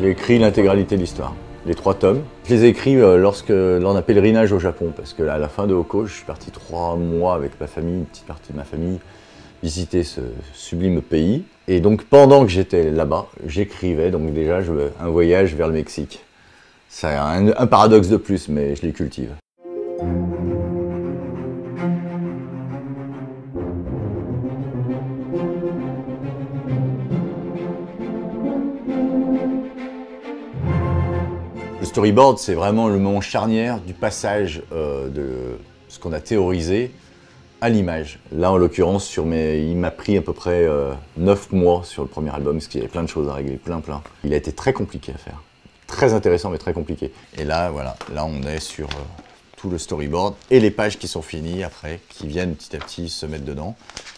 J'ai écrit l'intégralité de l'histoire, les 3 tomes. Je les ai écrits lors d'un pèlerinage au Japon, parce que à la fin de Hoko, je suis parti 3 mois avec ma famille, une petite partie de ma famille, visiter ce sublime pays. Et donc pendant que j'étais là-bas, j'écrivais donc déjà un voyage vers le Mexique. C'est un paradoxe de plus, mais je les cultive. Le storyboard, c'est vraiment le moment charnière du passage de ce qu'on a théorisé à l'image. Là, en l'occurrence, il m'a pris à peu près 9 mois sur le premier album, parce qu'il y avait plein de choses à régler, plein. Il a été très compliqué à faire. Très intéressant, mais très compliqué. Et là, voilà, là on est sur tout le storyboard et les pages qui sont finies après, qui viennent petit à petit se mettre dedans.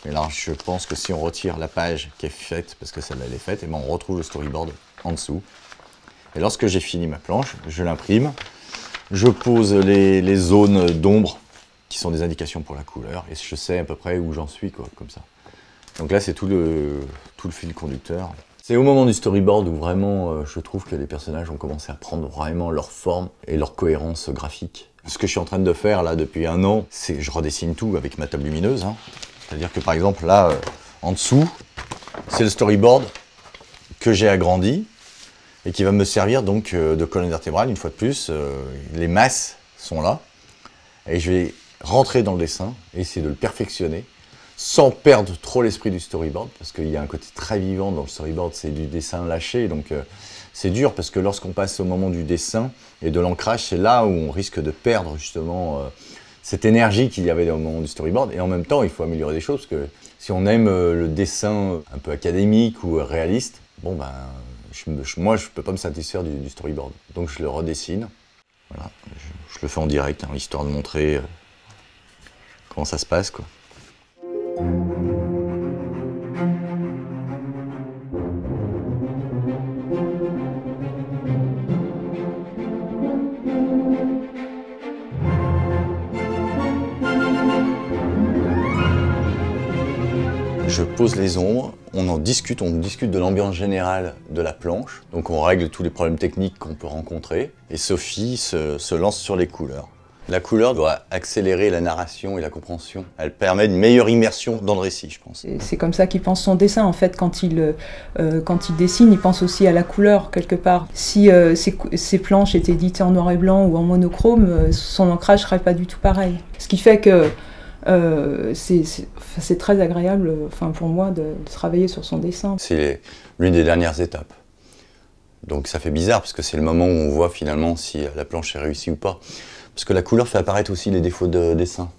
Et là, je pense que si on retire la page qui est faite, parce que celle-là, elle est faite, et ben on retrouve le storyboard en dessous. Et lorsque j'ai fini ma planche, je l'imprime, je pose les zones d'ombre qui sont des indications pour la couleur, et je sais à peu près où j'en suis, quoi, comme ça. Donc là, c'est tout le fil conducteur. C'est au moment du storyboard où vraiment je trouve que les personnages ont commencé à prendre vraiment leur forme et leur cohérence graphique. Ce que je suis en train de faire là depuis 1 an, c'est que je redessine tout avec ma table lumineuse. Hein. C'est-à-dire que par exemple là, en dessous, c'est le storyboard que j'ai agrandi et qui va me servir donc de colonne vertébrale une fois de plus. Les masses sont là et je vais rentrer dans le dessin et essayer de le perfectionner sans perdre trop l'esprit du storyboard, parce qu'il y a un côté très vivant dans le storyboard, c'est du dessin lâché, donc c'est dur, parce que lorsqu'on passe au moment du dessin et de l'ancrage, c'est là où on risque de perdre justement cette énergie qu'il y avait au moment du storyboard, et en même temps, il faut améliorer des choses, parce que si on aime le dessin un peu académique ou réaliste, bon ben, moi je peux pas me satisfaire du storyboard, donc je le redessine, voilà, je le fais en direct, hein, histoire de montrer comment ça se passe, quoi. Je pose les ombres, on discute de l'ambiance générale de la planche, donc on règle tous les problèmes techniques qu'on peut rencontrer, et Sophie se lance sur les couleurs. La couleur doit accélérer la narration et la compréhension. Elle permet une meilleure immersion dans le récit, je pense. C'est comme ça qu'il pense son dessin. En fait, quand il dessine, il pense aussi à la couleur, quelque part. Si ces planches étaient éditées en noir et blanc ou en monochrome, son ancrage serait pas du tout pareil. Ce qui fait que c'est très agréable, pour moi, de travailler sur son dessin. C'est l'une des dernières étapes. Donc ça fait bizarre, parce que c'est le moment où on voit finalement si la planche est réussie ou pas. Parce que la couleur fait apparaître aussi les défauts de dessin.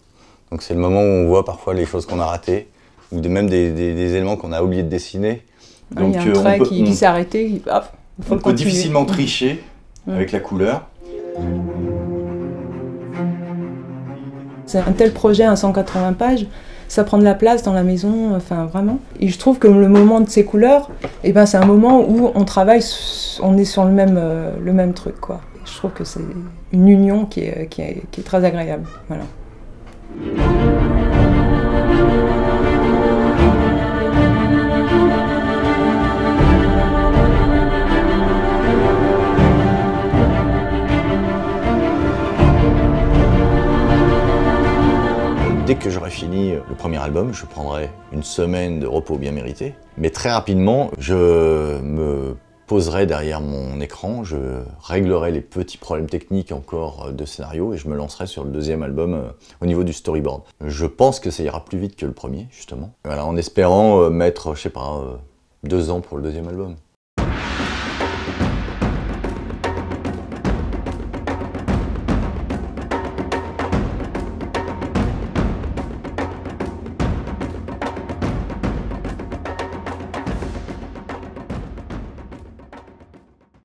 Donc c'est le moment où on voit parfois les choses qu'on a ratées, ou même des éléments qu'on a oublié de dessiner. Donc, il y a un trait qui s'est arrêté, hop, il faut le continuer. On peut difficilement tricher avec la couleur. C'est un tel projet, un 180 pages, ça prend de la place dans la maison, vraiment. Et je trouve que le moment de ces couleurs, c'est un moment où on travaille, on est sur le même truc, quoi. Je trouve que c'est une union qui est très agréable. Voilà. Dès que j'aurai fini le premier album, je prendrai une semaine de repos bien mérité. Mais très rapidement, je me poserai derrière mon écran, je réglerai les petits problèmes techniques encore de scénario et je me lancerai sur le deuxième album au niveau du storyboard. Je pense que ça ira plus vite que le premier, justement. Voilà, en espérant mettre, je sais pas, 2 ans pour le deuxième album.